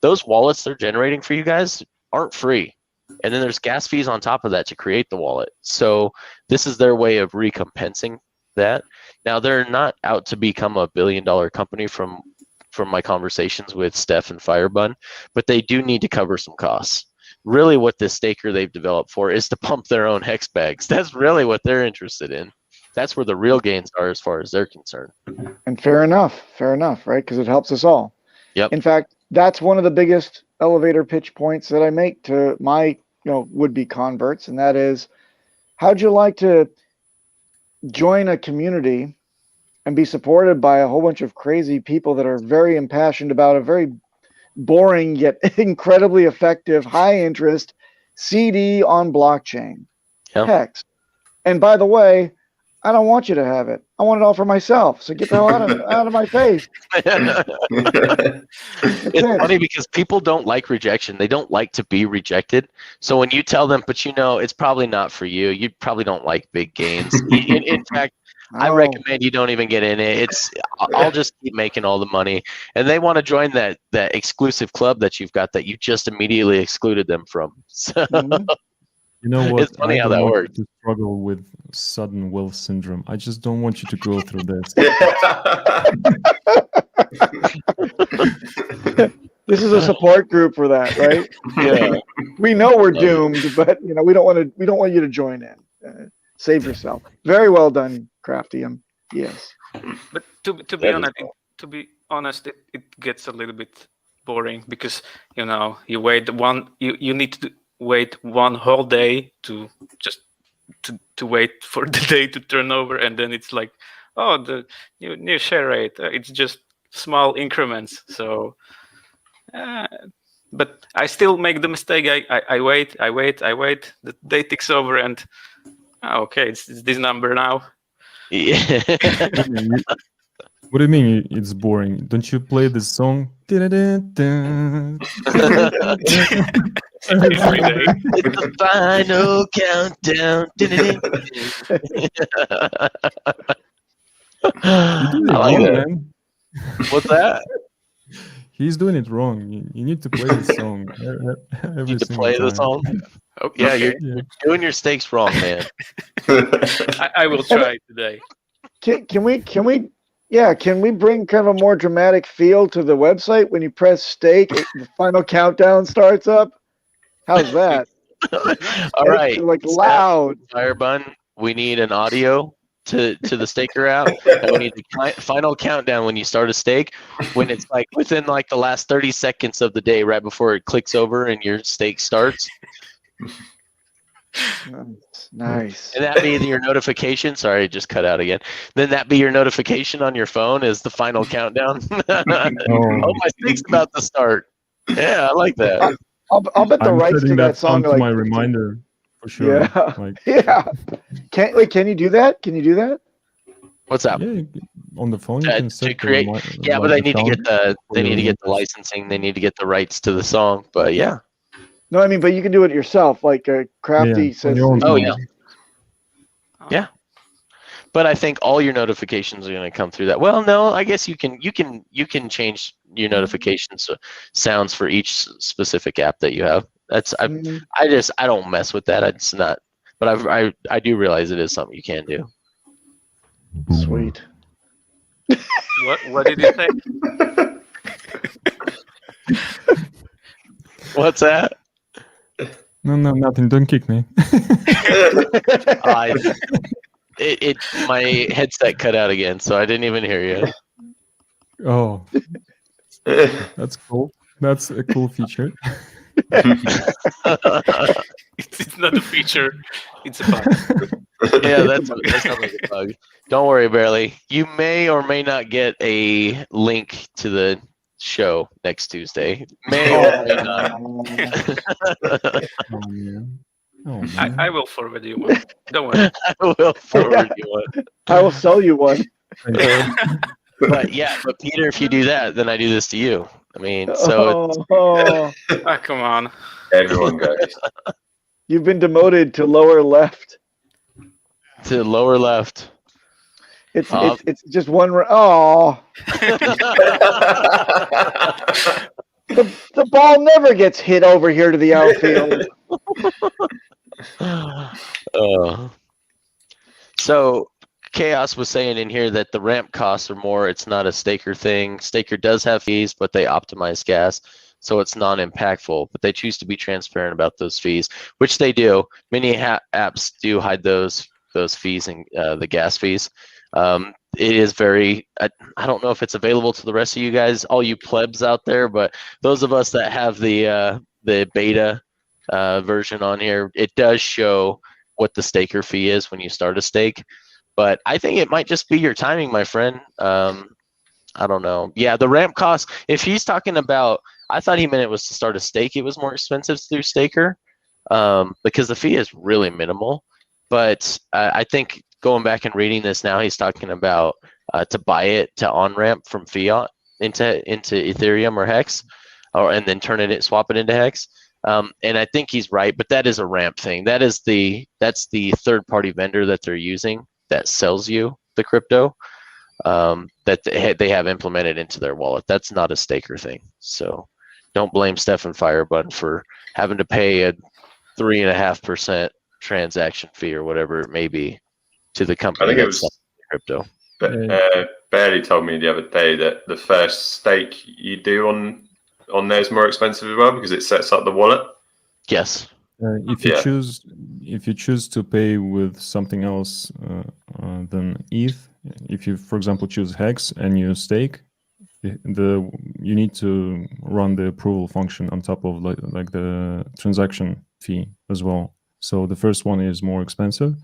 those wallets they're generating for you guys aren't free. And then there's gas fees on top of that to create the wallet. So this is their way of recompensing that. Now they're not out to become a billion-dollar company from my conversations with Steph and Firebun, but they do need to cover some costs. Really what this Staker they've developed for is to pump their own hex bags. That's really what they're interested in. That's where the real gains are as far as they're concerned. And fair enough, right? Because it helps us all. Yep. In fact, that's one of the biggest elevator pitch points that I make to my would-be converts, and that is, how'd you like to join a community and be supported by a whole bunch of crazy people that are very impassioned about a very boring yet incredibly effective, high-interest CD on blockchain, Hex. And by the way, I don't want you to have it. I want it all for myself. So get the hell out of my face. It's funny because people don't like rejection. They don't like to be rejected. So when you tell them, but it's probably not for you. You probably don't like big gains. In fact, I recommend you don't even get in it. I'll just keep making all the money. And they want to join that exclusive club that you've got that you just immediately excluded them from. So you know what? It's funny how that works. To struggle with sudden wealth syndrome. I just don't want you to go through this. This is a support group for that, right? Yeah. We know we're doomed, but we don't want you to join in. Save yourself. Very well done, Crafty. Yes. But to be honest, it gets a little bit boring because you wait you need to wait one whole day to wait for the day to turn over, and then it's like, oh, the new share rate. It's just small increments. So, but I still make the mistake. I wait. The day ticks over, and okay, it's this number now. Yeah. What do you mean it's boring? Don't you play this song? Every day. It's the final countdown. I like that. Man. What's that? He's doing it wrong. You need to play the song. You need to play the song? Oh, yeah, you're doing your stakes wrong, man. I will try today. Can we bring kind of a more dramatic feel to the website when you press stake, the final countdown starts up? How's that? All right. Like loud. Firebun, we need an audio to the Staker app. And we need the final countdown when you start a stake. When it's like within like the last 30 seconds of the day, right before it clicks over and your stake starts. Nice. And that be your notification. Sorry, it just cut out again. Then that be your notification on your phone is the final countdown. Oh, my stake's about to start. Yeah, I like that. I'll bet the rights to that song are like my reminder for sure. Yeah. Like, yeah. Can you do that? Can you do that? What's that? Yeah, on the phone you can set to create. Yeah, but they need to get the licensing. They need to get the rights to the song. But yeah. No, I mean, but you can do it yourself. Like Crafty says. Oh yeah. Yeah. But I think all your notifications are going to come through that. Well, no, I guess you can change your notifications sounds for each specific app that you have. I don't mess with that. It's not. But I do realize it is something you can do. Sweet. What did you say? What's that? No, nothing. Don't kick me. My headset cut out again, so I didn't even hear you. Oh, that's cool. That's a cool feature. It's not a feature. It's a bug. Yeah, that sounds like a bug. Don't worry, Barely. You may or may not get a link to the show next Tuesday. May or may not. Oh man. Oh I man. will forward you one. Don't worry. I will forward you one. I will sell you one. But Peter, if you do that, then I do this to you. I mean, so Oh, Come on. Everyone goes. you've been demoted to lower left. to lower left. It's just one. Oh, the ball never gets hit over here to the outfield. So Chaos was saying in here that the ramp costs are more. It's not a staker thing. Staker does have fees, but they optimize gas, so it's non-impactful. But they choose to be transparent about those fees, which they do. Many apps do hide those fees and the gas fees. It is very. I don't know if it's available to the rest of you guys, all you plebs out there, but those of us that have the beta version on here, it does show what the staker fee is when you start a stake. But I think it might just be your timing, my friend. I don't know. Yeah, the ramp cost, if he's talking about, I thought he meant it was to start a stake. It was more expensive through staker because the fee is really minimal. But I think going back and reading this now, he's talking about to buy it to on-ramp from fiat into Ethereum or Hex, and then swap it into Hex. And I think he's right, but that is a ramp thing. That's the third-party vendor that they're using that sells you the crypto that they have implemented into their wallet. That's not a staker thing. So don't blame Stefan Firebutton for having to pay a 3.5% transaction fee or whatever it may be to the company that sells crypto. But Barely told me the other day that the first stake you do on there is more expensive as well because it sets up the wallet. Yes. If you choose to pay with something else than ETH, if you, for example, choose Hex and you stake, you need to run the approval function on top of like the transaction fee as well. So the first one is more expensive,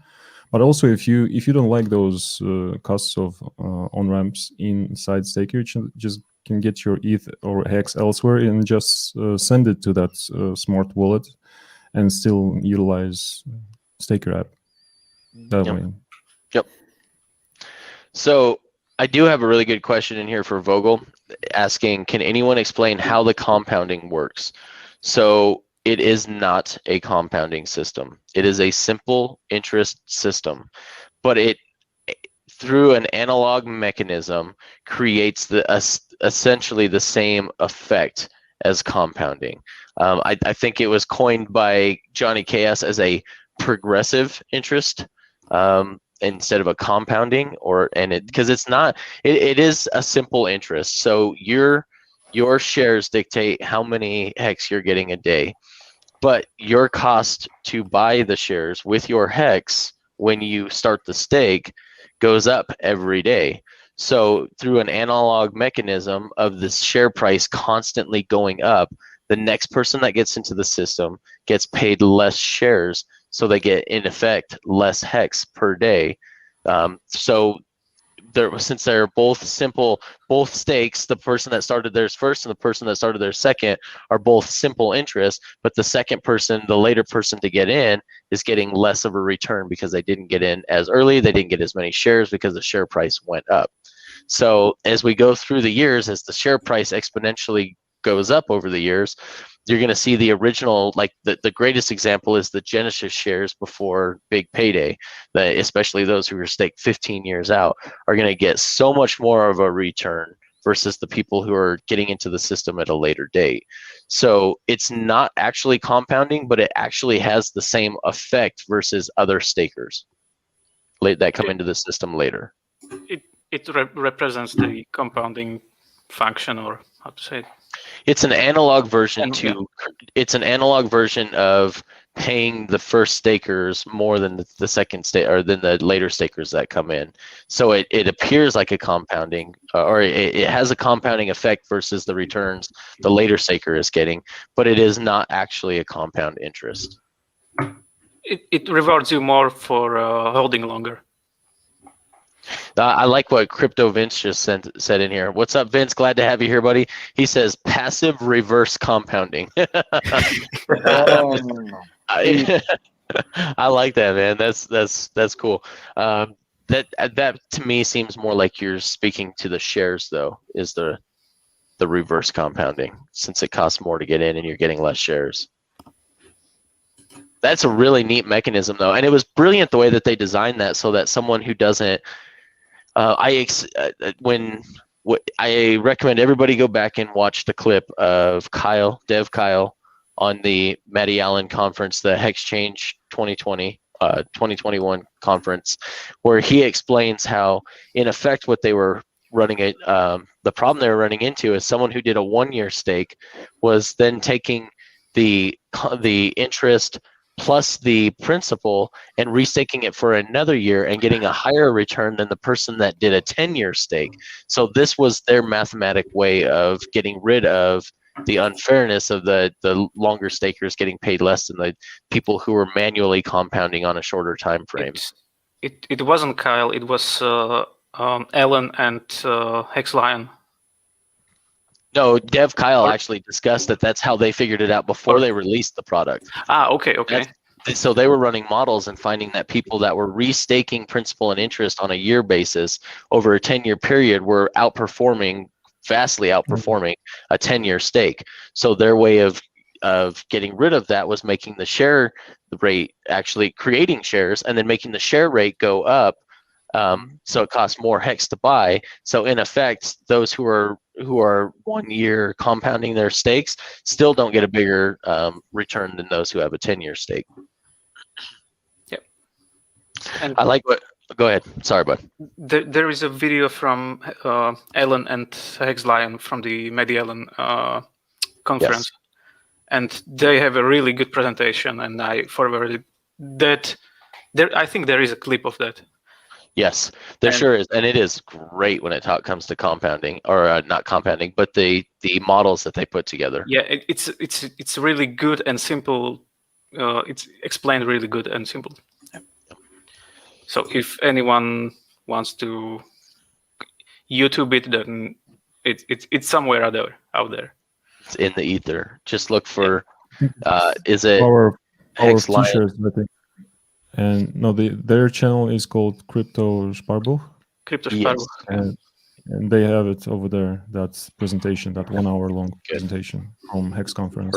but also if you don't like those costs of on ramps inside Staker, you just can get your ETH or Hex elsewhere and just send it to that smart wallet and still utilize Staker app that way. Yep. So I do have a really good question in here for Vogel, asking, can anyone explain how the compounding works? So it is not a compounding system. It is a simple interest system, but it, through an analog mechanism, creates essentially the same effect as compounding. I think it was coined by Johnny Chaos as a progressive interest instead of a compounding, because it's not. It is a simple interest. So your shares dictate how many Hex you're getting a day, but your cost to buy the shares with your Hex when you start the stake goes up every day. So through an analog mechanism of this share price constantly going up, the next person that gets into the system gets paid less shares, so they get, in effect, less Hex per day. Since they're both simple, both stakes, the person that started theirs first and the person that started theirs second are both simple interest, but the second person, the later person to get in, is getting less of a return because they didn't get in as early, they didn't get as many shares because the share price went up. So as we go through the years, as the share price exponentially goes up over the years, you're going to see the original, like the greatest example is the Genesis shares before big payday, especially those who are staked 15 years out are going to get so much more of a return versus the people who are getting into the system at a later date. So it's not actually compounding, but it actually has the same effect versus other stakers that come into the system later. It represents the compounding function, or how to say it. It's an analog version It's an analog version of paying the first stakers more than the second or than the later stakers that come in. So it appears like a compounding, or it has a compounding effect versus the returns the later staker is getting, but it is not actually a compound interest. It rewards you more for holding longer. I like what Crypto Vince just said in here. What's up, Vince? Glad to have you here, buddy. He says passive reverse compounding. Oh, I like that, man. That's cool. That to me seems more like you're speaking to the shares, though. Is the reverse compounding, since it costs more to get in and you're getting less shares. That's a really neat mechanism, though, and it was brilliant the way that they designed that, so that someone who doesn't, I recommend everybody go back and watch the clip of Dev Kyle, on the Matty Allen conference, the Hexchange 2021 conference, where he explains how, in effect, what they were running the problem they were running into is someone who did a 1-year stake was then taking the interest plus the principal and restaking it for another year and getting a higher return than the person that did a 10-year stake. So this was their mathematic way of getting rid of the unfairness of the longer stakers getting paid less than the people who were manually compounding on a shorter time frame. It wasn't Kyle, it was Ellen and Hex Lion. No, Dev Kyle actually discussed that that's how they figured it out before they released the product. Okay. So they were running models and finding that people that were restaking principal and interest on a year basis over a 10-year period were vastly outperforming a 10-year stake. So their way of getting rid of that was making the share rate, actually creating shares and then making the share rate go up. So it costs more hex to buy. So in effect, those who are 1 year compounding their stakes still don't get a bigger return than those who have a 10-year stake. Yep. And I like what. Go ahead. Sorry, bud. There is a video from Ellen and Hex Lion from the Matty Allen conference, and they have a really good presentation. And I forwarded that. I think there is a clip of that. Yes, there sure is, and it is great when it comes to compounding, or not compounding, but the models that they put together. Yeah, it's really good and simple. It's explained really good and simple. Yeah. So if anyone wants to YouTube it, then it's somewhere out there. It's in the ether. Just look for is it Our Hex Lion? t-shirts, I think. And no, their channel is called Crypto Sparbuch. Crypto Sparbuch. Yes. And they have it over there. That's presentation, that 1 hour long presentation from Hex Conference.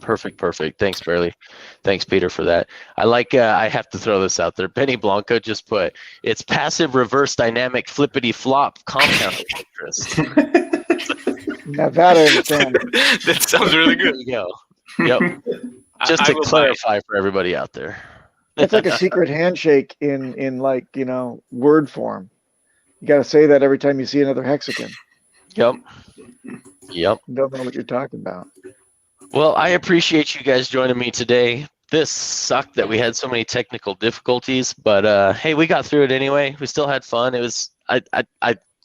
Perfect. Thanks, Barely. Thanks, Peter, for that. I like. I have to throw this out there. Benny Blanco just put, it's passive reverse dynamic flippity flop compounding interest. Now that I understand. That sounds really good. There you go. Yep. Just to clarify for everybody out there. It's like a secret handshake in like, word form. You got to say that every time you see another hexagon. Yep. You don't know what you're talking about. Well, I appreciate you guys joining me today. This sucked that we had so many technical difficulties, but hey, we got through it anyway. We still had fun. It was I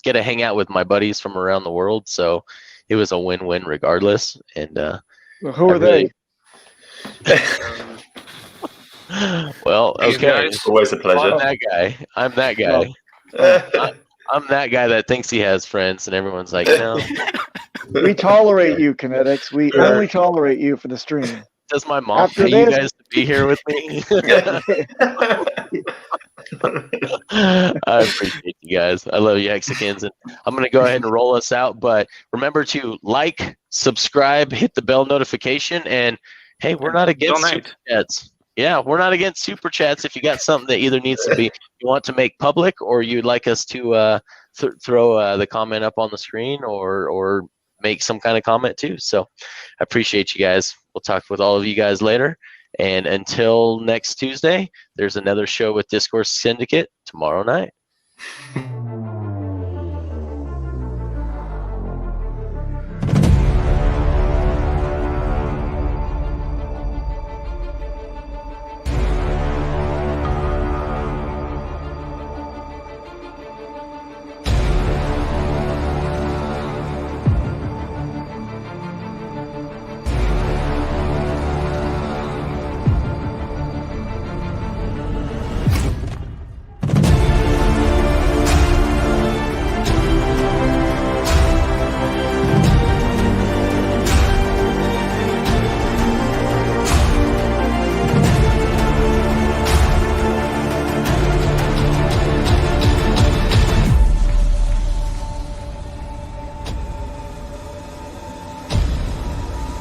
get to hang out with my buddies from around the world, so it was a win-win regardless. And Well, who are they? Well, okay. It's always a pleasure. I'm that guy. I'm that guy that thinks he has friends, and everyone's like, no. We tolerate you, KNTX. We only tolerate you for the stream. Does my mom pay you guys to be here with me? I appreciate you guys. I love you, Hexicans. And I'm going to go ahead and roll us out. But remember to like, subscribe, hit the bell notification, and hey, we're not against super chats. Yeah, we're not against super chats. If you got something that either needs to be, you want to make public, or you'd like us to throw the comment up on the screen, or make some kind of comment too. So I appreciate you guys. We'll talk with all of you guys later. And until next Tuesday, there's another show with Discourse Syndicate tomorrow night.